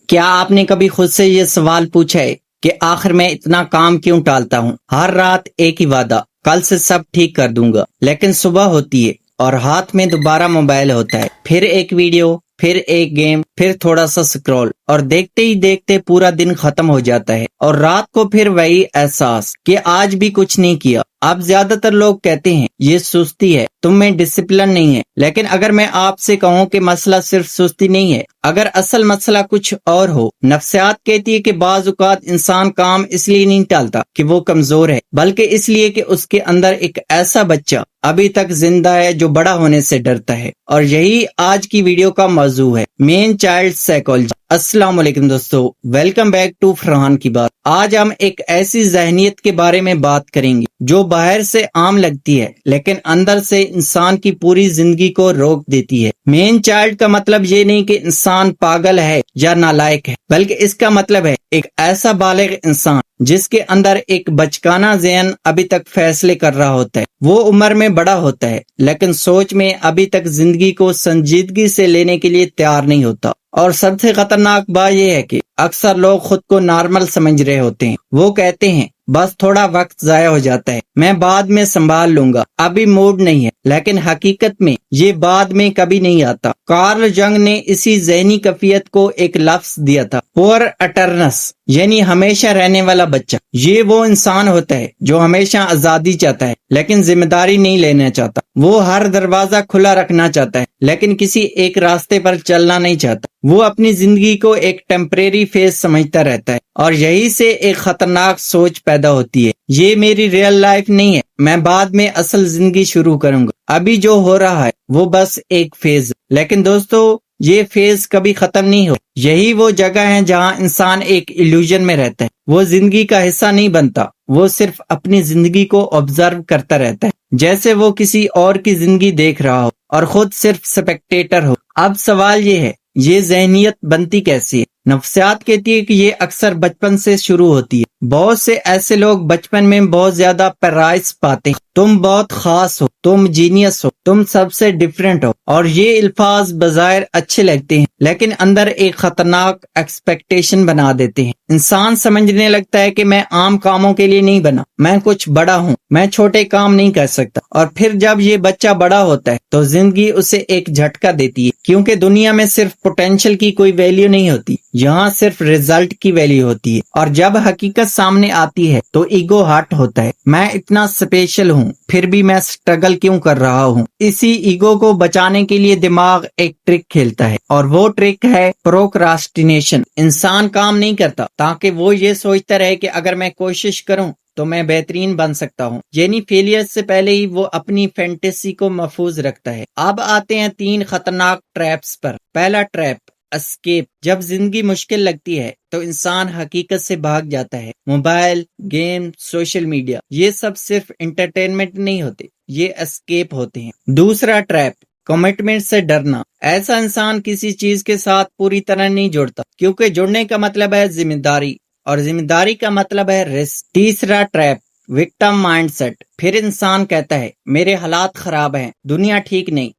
کیا آپ نے کبھی خود سے یہ سوال پوچھا ہے کہ آخر میں اتنا کام کیوں ٹالتا ہوں؟ ہر رات ایک ہی وعدہ، کل سے سب ٹھیک کر دوں گا، لیکن صبح ہوتی ہے اور ہاتھ میں دوبارہ موبائل ہوتا ہے، پھر ایک ویڈیو، پھر ایک گیم، پھر تھوڑا سا سکرول، اور دیکھتے ہی دیکھتے پورا دن ختم ہو جاتا ہے، اور رات کو پھر وہی احساس کہ آج بھی کچھ نہیں کیا۔ اب زیادہ تر لوگ کہتے ہیں یہ سستی ہے، تم میں ڈسپلن نہیں ہے، لیکن اگر میں آپ سے کہوں کہ مسئلہ صرف سستی نہیں ہے، اگر اصل مسئلہ کچھ اور ہو۔ نفسیات کہتی ہے کہ بعض اوقات انسان کام اس لیے نہیں ٹالتا کہ وہ کمزور ہے، بلکہ اس لیے کہ اس کے اندر ایک ایسا بچہ ابھی تک زندہ ہے جو بڑا ہونے سے ڈرتا ہے۔ اور یہی آج کی ویڈیو کا موضوع ہے، مین چائلڈ سائیکالوجی۔ السلام علیکم دوستو، ویلکم بیک ٹو فرحان کی بات۔ آج ہم ایک ایسی ذہنیت کے بارے میں بات کریں گے جو باہر سے عام لگتی ہے لیکن اندر سے انسان کی پوری زندگی کو روک دیتی ہے۔ مین چائلڈ کا مطلب یہ نہیں کہ انسان پاگل ہے یا نالائق ہے، بلکہ اس کا مطلب ہے ایک ایسا بالغ انسان جس کے اندر ایک بچکانہ ذہن ابھی تک فیصلے کر رہا ہوتا ہے۔ وہ عمر میں بڑا ہوتا ہے لیکن سوچ میں ابھی تک زندگی کو سنجیدگی سے لینے کے لیے تیار نہیں ہوتا۔ اور سب سے خطرناک بات یہ ہے کہ اکثر لوگ خود کو نارمل سمجھ رہے ہوتے ہیں۔ وہ کہتے ہیں بس تھوڑا وقت ضائع ہو جاتا ہے، میں بعد میں سنبھال لوں گا، ابھی موڈ نہیں ہے، لیکن حقیقت میں یہ بعد میں کبھی نہیں آتا۔ کارل جنگ نے اسی ذہنی کیفیت کو ایک لفظ دیا تھا، پور اٹرنس، یعنی ہمیشہ رہنے والا بچہ۔ یہ وہ انسان ہوتا ہے جو ہمیشہ آزادی چاہتا ہے لیکن ذمہ داری نہیں لینا چاہتا۔ وہ ہر دروازہ کھلا رکھنا چاہتا ہے لیکن کسی ایک راستے پر چلنا نہیں چاہتا۔ وہ اپنی زندگی کو ایک ٹیمپریری فیز سمجھتا رہتا ہے، اور یہی سے ایک خطرناک سوچ پیدا ہوتی ہے، یہ میری ریئل لائف نہیں ہے، میں بعد میں اصل زندگی شروع کروں گا، ابھی جو ہو رہا ہے وہ بس ایک فیز۔ لیکن دوستو، یہ فیز کبھی ختم نہیں ہو۔ یہی وہ جگہ ہے جہاں انسان ایک ایلیوژن میں رہتا ہے، وہ زندگی کا حصہ نہیں بنتا، وہ صرف اپنی زندگی کو آبزرو کرتا رہتا ہے، جیسے وہ کسی اور کی زندگی دیکھ رہا ہو اور خود صرف سپیکٹیٹر ہو۔ اب سوال یہ ہے، یہ ذہنیت بنتی کیسی ہے؟ نفسیات کہتی ہے کہ یہ اکثر بچپن سے شروع ہوتی ہے۔ بہت سے ایسے لوگ بچپن میں بہت زیادہ پیرائز پاتے ہیں، تم بہت خاص ہو، تم جینیس ہو، تم سب سے ڈیفرنٹ ہو، اور یہ الفاظ بظاہر اچھے لگتے ہیں لیکن اندر ایک خطرناک ایکسپیکٹیشن بنا دیتے ہیں۔ انسان سمجھنے لگتا ہے کہ میں عام کاموں کے لیے نہیں بنا، میں کچھ بڑا ہوں، میں چھوٹے کام نہیں کر سکتا۔ اور پھر جب یہ بچہ بڑا ہوتا ہے تو زندگی اسے ایک جھٹکا دیتی ہے، کیونکہ دنیا میں صرف پوٹینشل کی کوئی ویلیو نہیں ہوتی، یہاں صرف ریزلٹ کی ویلیو ہوتی ہے۔ اور جب حقیقت سامنے آتی ہے تو ایگو ہارٹ ہوتا ہے، میں اتنا اسپیشل ہوں، پھر بھی میں سٹرگل کیوں کر رہا ہوں۔ اسی ایگو کو بچانے کے لیے دماغ ایک ٹرک کھیلتا ہے، اور وہ ٹرک ہے پروکراسٹینیشن۔ انسان کام نہیں کرتا تاکہ وہ یہ سوچتا رہے کہ اگر میں کوشش کروں تو میں بہترین بن سکتا ہوں، یعنی فیلئر سے پہلے ہی وہ اپنی فینٹیسی کو محفوظ رکھتا ہے۔ اب آتے ہیں 3 خطرناک ٹریپس پر۔ پہلا ٹریپ، اسکیپ۔ جب زندگی مشکل لگتی ہے تو انسان حقیقت سے بھاگ جاتا ہے۔ موبائل، گیم، سوشل میڈیا، یہ سب صرف انٹرٹینمنٹ نہیں ہوتے، یہ اسکیپ ہوتے ہیں۔ دوسرا ٹریپ، کمٹمنٹ سے ڈرنا۔ ایسا انسان کسی چیز کے ساتھ پوری طرح نہیں جڑتا، کیونکہ جڑنے کا مطلب ہے ذمہ داری، اور ذمہ داری کا مطلب ہے رسک۔ تیسرا ٹریپ، وکٹم مائنڈ سیٹ۔ پھر انسان کہتا ہے میرے حالات خراب ہیں، دنیا ٹھیک نہیں،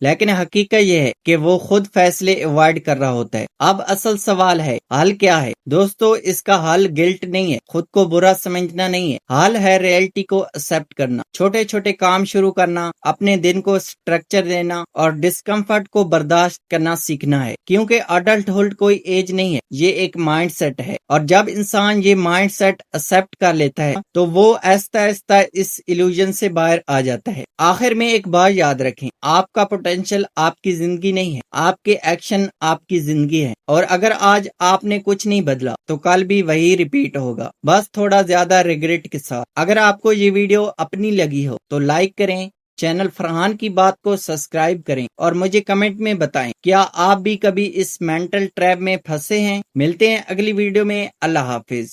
لیکن حقیقت یہ ہے کہ وہ خود فیصلے ایوائڈ کر رہا ہوتا ہے۔ اب اصل سوال ہے، حل کیا ہے؟ دوستو، اس کا حل گلٹ نہیں ہے، خود کو برا سمجھنا نہیں ہے، حل ہے ریئلٹی کو ایکسپٹ کرنا، چھوٹے چھوٹے کام شروع کرنا، اپنے دن کو سٹرکچر دینا، اور ڈسکمفرٹ کو برداشت کرنا سیکھنا ہے، کیونکہ اڈلٹ ہوڈ کوئی ایج نہیں ہے، یہ ایک مائنڈ سیٹ ہے۔ اور جب انسان یہ مائنڈ سیٹ ایکسپٹ کر لیتا ہے تو وہ آہستہ آہستہ اس ایلیوژن سے باہر آ جاتا ہے۔ آخر میں ایک بات یاد رکھیں، آپ کا پوٹینشل آپ کی زندگی نہیں ہے، آپ کے ایکشن آپ کی زندگی ہے، اور اگر آج آپ نے کچھ نہیں بدلا تو کل بھی وہی ریپیٹ ہوگا، بس تھوڑا زیادہ ریگریٹ کے ساتھ۔ اگر آپ کو یہ ویڈیو اپنی لگی ہو تو لائک کریں، چینل فرحان کی بات کو سبسکرائب کریں، اور مجھے کمنٹ میں بتائیں کیا آپ بھی کبھی اس مینٹل ٹریپ میں پھنسے ہیں۔ ملتے ہیں اگلی ویڈیو میں، اللہ حافظ۔